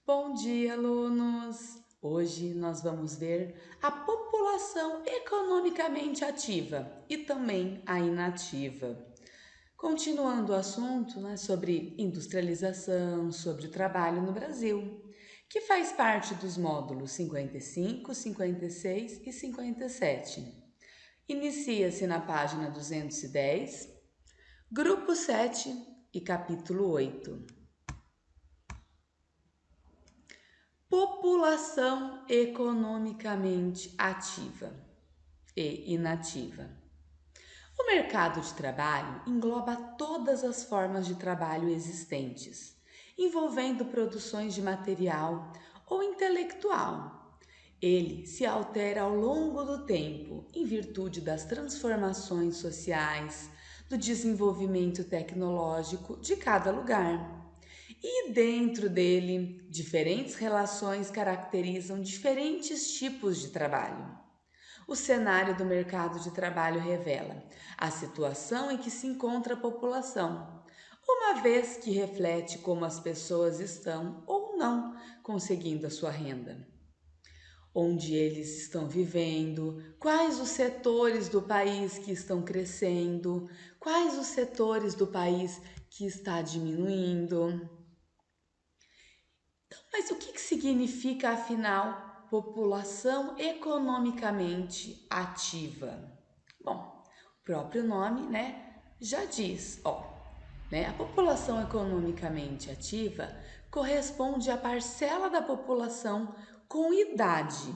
Bom dia, alunos! Hoje nós vamos ver a população economicamente ativa e também a inativa. Continuando o assunto, sobre industrialização, sobre o trabalho no Brasil, que faz parte dos módulos 55, 56 e 57. Inicia-se na página 210, grupo 7 e capítulo 8. População economicamente ativa e inativa. O mercado de trabalho engloba todas as formas de trabalho existentes, envolvendo produções de material ou intelectual. Ele se altera ao longo do tempo em virtude das transformações sociais, do desenvolvimento tecnológico de cada lugar. E dentro dele, diferentes relações caracterizam diferentes tipos de trabalho. O cenário do mercado de trabalho revela a situação em que se encontra a população, uma vez que reflete como as pessoas estão ou não conseguindo a sua renda. Onde eles estão vivendo, quais os setores do país que estão crescendo, quais os setores do país que está diminuindo. Mas o que significa, afinal, população economicamente ativa? Bom, o próprio nome, já diz, a população economicamente ativa corresponde à parcela da população com idade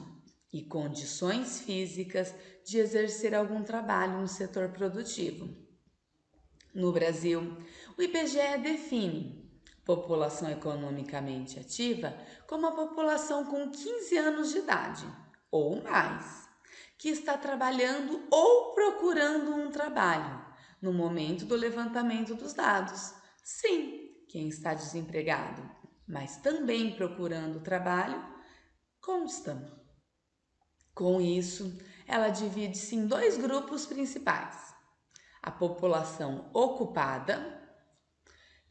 e condições físicas de exercer algum trabalho no setor produtivo. No Brasil, o IBGE define população economicamente ativa como a população com 15 anos de idade ou mais, que está trabalhando ou procurando um trabalho no momento do levantamento dos dados. Sim, quem está desempregado, mas também procurando trabalho, consta. Com isso, ela divide-se em dois grupos principais: a população ocupada,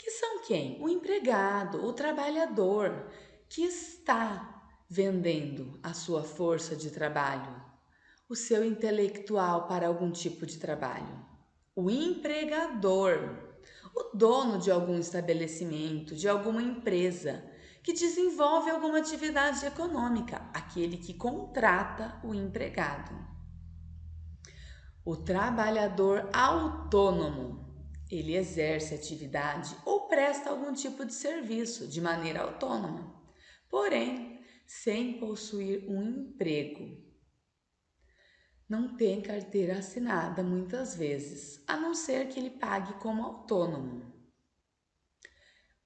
que são quem? O empregado, o trabalhador que está vendendo a sua força de trabalho, o seu intelectual para algum tipo de trabalho. O empregador, o dono de algum estabelecimento, de alguma empresa que desenvolve alguma atividade econômica, aquele que contrata o empregado. O trabalhador autônomo, ele exerce atividade ou presta algum tipo de serviço de maneira autônoma, porém sem possuir um emprego. Não tem carteira assinada muitas vezes, a não ser que ele pague como autônomo.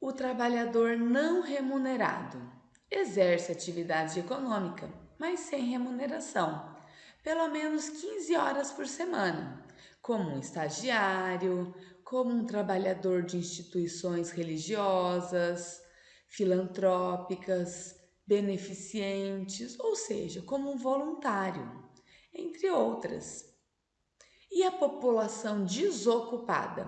O trabalhador não remunerado exerce atividade econômica, mas sem remuneração, pelo menos 15 horas por semana, como um estagiário, como um trabalhador de instituições religiosas, filantrópicas, beneficentes, ou seja, como um voluntário, entre outras. E a população desocupada?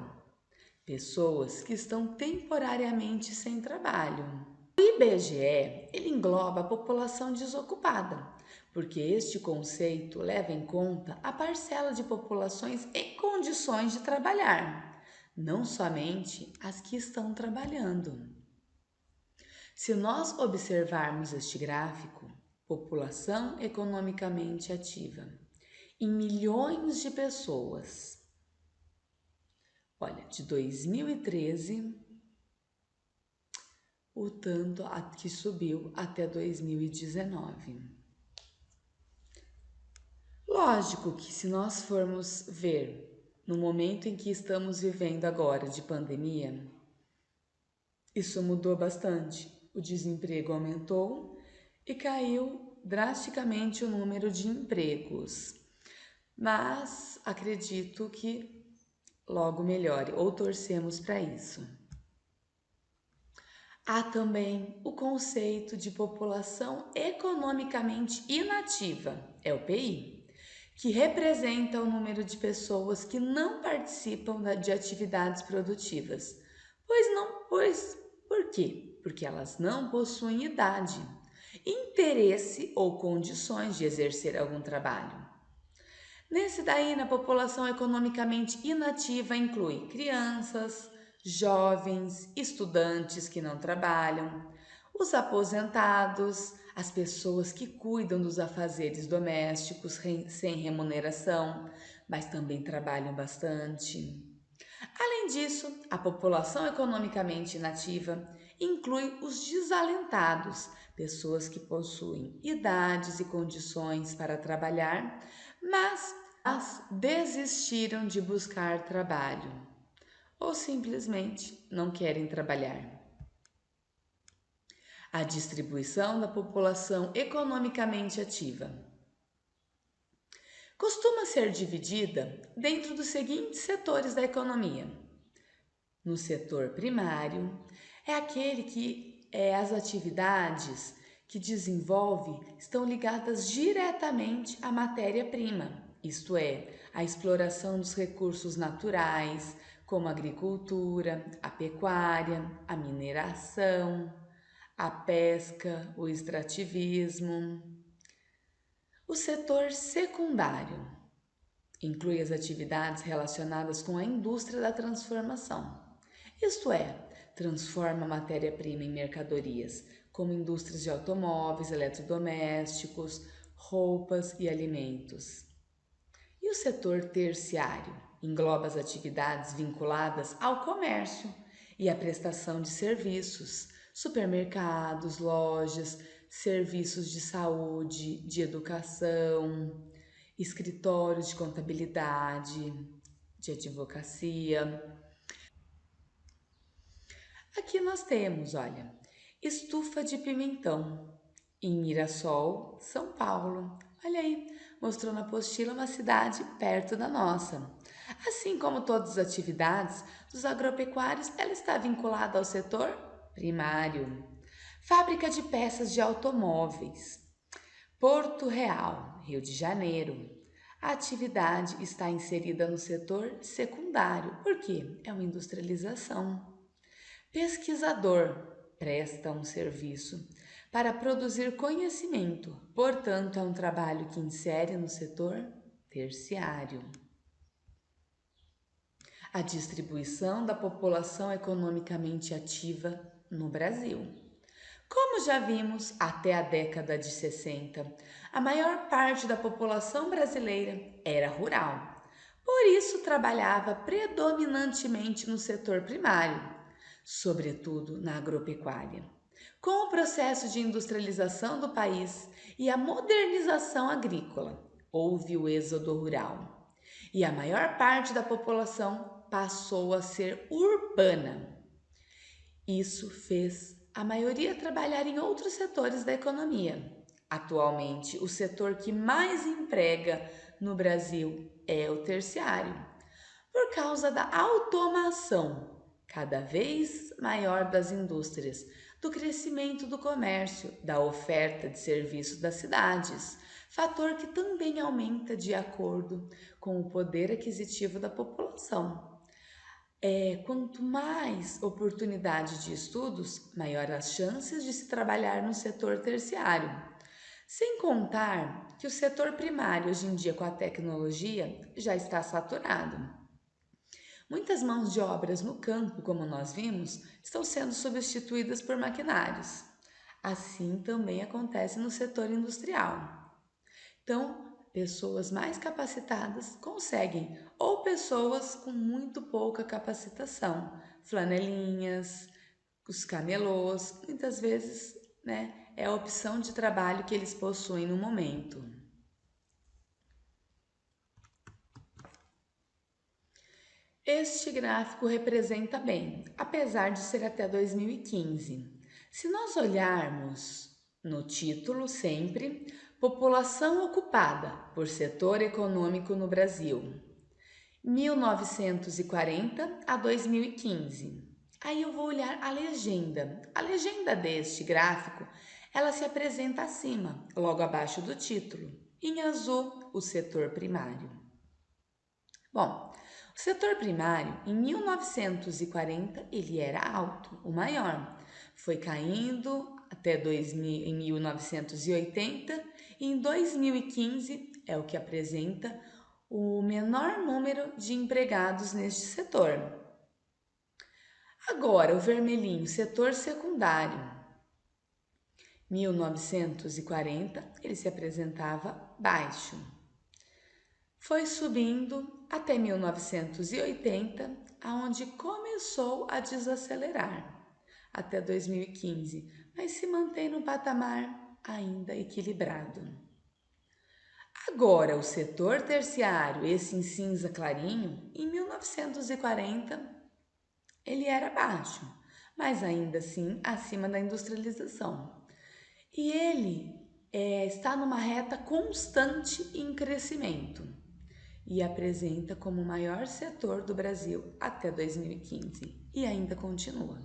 Pessoas que estão temporariamente sem trabalho. O IBGE, ele engloba a população desocupada, porque este conceito leva em conta a parcela de populações em condições de trabalhar, não somente as que estão trabalhando. Se nós observarmos este gráfico, população economicamente ativa, em milhões de pessoas. Olha, de 2013, o tanto que subiu até 2019. Lógico que se nós formos ver no momento em que estamos vivendo agora de pandemia, isso mudou bastante. O desemprego aumentou e caiu drasticamente o número de empregos. Mas acredito que logo melhore, ou torcemos para isso. Há também o conceito de população economicamente inativa, é o PI, que representa o número de pessoas que não participam de atividades produtivas. Por quê? porque elas não possuem idade, interesse ou condições de exercer algum trabalho. Nesse daí, na população economicamente inativa, inclui crianças, jovens, estudantes que não trabalham, os aposentados, as pessoas que cuidam dos afazeres domésticos sem remuneração, mas também trabalham bastante. Além disso, a população economicamente inativa inclui os desalentados, pessoas que possuem idades e condições para trabalhar, mas desistiram de buscar trabalho ou simplesmente não querem trabalhar. A distribuição da população economicamente ativa costuma ser dividida dentro dos seguintes setores da economia. No setor primário, é aquele que as atividades que desenvolve estão ligadas diretamente à matéria-prima, isto é, a exploração dos recursos naturais, como a agricultura, a pecuária, a mineração, a pesca, o extrativismo. O setor secundário inclui as atividades relacionadas com a indústria da transformação, isto é, transforma a matéria-prima em mercadorias, como indústrias de automóveis, eletrodomésticos, roupas e alimentos. E o setor terciário engloba as atividades vinculadas ao comércio e à prestação de serviços, supermercados, lojas, serviços de saúde, de educação, escritórios de contabilidade, de advocacia. Aqui nós temos, olha, Estufa de Pimentão, em Mirassol, São Paulo. Olha aí, mostrou na apostila uma cidade perto da nossa. Assim como todas as atividades dos agropecuários, ela está vinculada ao setor primário. Fábrica de peças de automóveis. Porto Real, Rio de Janeiro. A atividade está inserida no setor secundário, porque é uma industrialização. Pesquisador presta um serviço para produzir conhecimento, portanto, é um trabalho que insere no setor terciário. A distribuição da população economicamente ativa no Brasil. Como já vimos, até a década de 60, a maior parte da população brasileira era rural. Por isso, trabalhava predominantemente no setor primário, sobretudo na agropecuária. Com o processo de industrialização do país e a modernização agrícola, houve o êxodo rural e a maior parte da população passou a ser urbana. Isso fez a maioria trabalhar em outros setores da economia. Atualmente, o setor que mais emprega no Brasil é o terciário, por causa da automação cada vez maior das indústrias, do crescimento do comércio, da oferta de serviços das cidades, fator que também aumenta de acordo com o poder aquisitivo da população. Quanto mais oportunidade de estudos, maior as chances de se trabalhar no setor terciário. Sem contar que o setor primário, hoje em dia, com a tecnologia, já está saturado. Muitas mãos de obras no campo, como nós vimos, estão sendo substituídas por maquinários. Assim também acontece no setor industrial. Então, pessoas mais capacitadas conseguem, ou pessoas com muito pouca capacitação, flanelinhas, os camelôs, muitas vezes, né, é a opção de trabalho que eles possuem no momento. Este gráfico representa bem, apesar de ser até 2015. Se nós olharmos no título sempre, população ocupada por setor econômico no Brasil, 1940 a 2015. Aí eu vou olhar a legenda. A legenda deste gráfico, ela se apresenta acima, logo abaixo do título. Em azul, o setor primário. Bom, o setor primário, em 1940, ele era alto, o maior, Foi caindo até 1980 e em 2015 é o que apresenta o menor número de empregados neste setor. Agora, o vermelhinho, setor secundário. 1940, ele se apresentava baixo. Foi subindo até 1980, aonde começou a desacelerar até 2015, mas se mantém no patamar ainda equilibrado. Agora, o setor terciário, esse em cinza clarinho, em 1940 ele era baixo, mas ainda assim acima da industrialização. E ele está numa reta constante em crescimento e apresenta como o maior setor do Brasil até 2015 e ainda continua.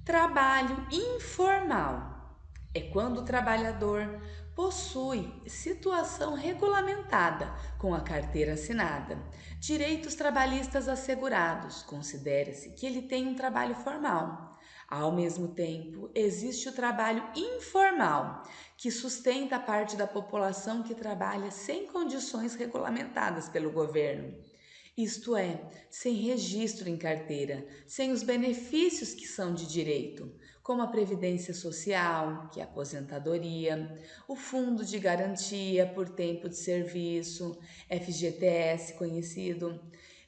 Trabalho informal é quando o trabalhador possui situação regulamentada com a carteira assinada, direitos trabalhistas assegurados, considera-se que ele tem um trabalho formal. Ao mesmo tempo, existe o trabalho informal, que sustenta a parte da população que trabalha sem condições regulamentadas pelo governo. Isto é, sem registro em carteira, sem os benefícios que são de direito, como a Previdência Social, que é a aposentadoria, o Fundo de Garantia por Tempo de Serviço, FGTS conhecido,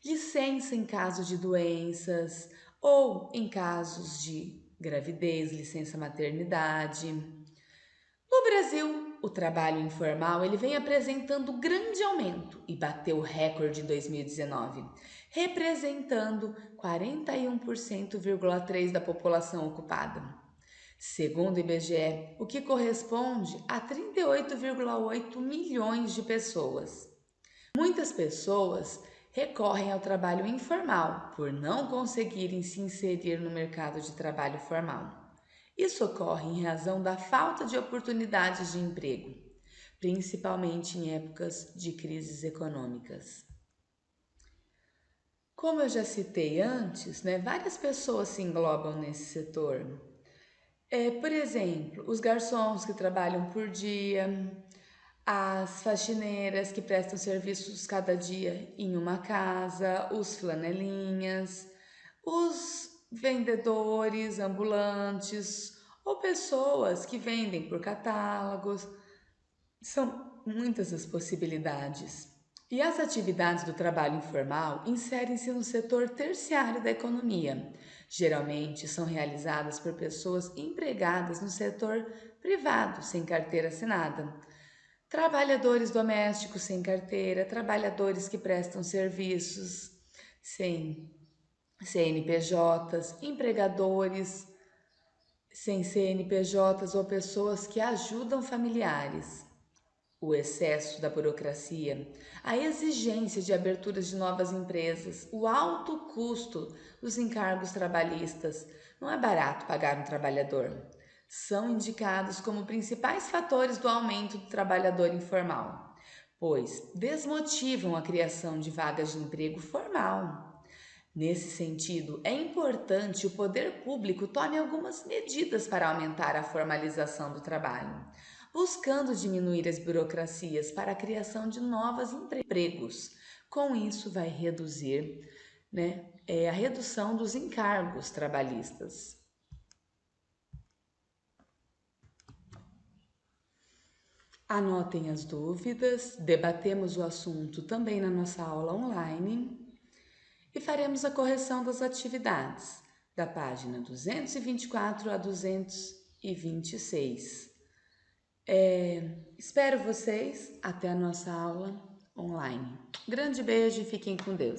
licença em caso de doenças ou em casos de gravidez, licença maternidade. No Brasil, o trabalho informal ele vem apresentando grande aumento e bateu o recorde em 2019, representando 41,3% da população ocupada. Segundo o IBGE, o que corresponde a 38,8 milhões de pessoas. Muitas pessoas recorrem ao trabalho informal por não conseguirem se inserir no mercado de trabalho formal. Isso ocorre em razão da falta de oportunidades de emprego, principalmente em épocas de crises econômicas. Como eu já citei antes, várias pessoas se englobam nesse setor. Por exemplo, os garçons que trabalham por dia, as faxineiras que prestam serviços cada dia em uma casa, os flanelinhas, os vendedores ambulantes ou pessoas que vendem por catálogos. São muitas as possibilidades. E as atividades do trabalho informal inserem-se no setor terciário da economia. Geralmente são realizadas por pessoas empregadas no setor privado, sem carteira assinada. Trabalhadores domésticos sem carteira, trabalhadores que prestam serviços sem CNPJs, empregadores sem CNPJs ou pessoas que ajudam familiares. O excesso da burocracia, a exigência de aberturas de novas empresas, o alto custo dos encargos trabalhistas. Não é barato pagar um trabalhador. São indicados como principais fatores do aumento do trabalhador informal, pois desmotivam a criação de vagas de emprego formal. Nesse sentido, é importante o poder público tome algumas medidas para aumentar a formalização do trabalho, buscando diminuir as burocracias para a criação de novos empregos. Com isso, vai reduzir a redução dos encargos trabalhistas. Anotem as dúvidas, debatemos o assunto também na nossa aula online e faremos a correção das atividades da página 224 a 226. Espero vocês até a nossa aula online. Grande beijo e fiquem com Deus.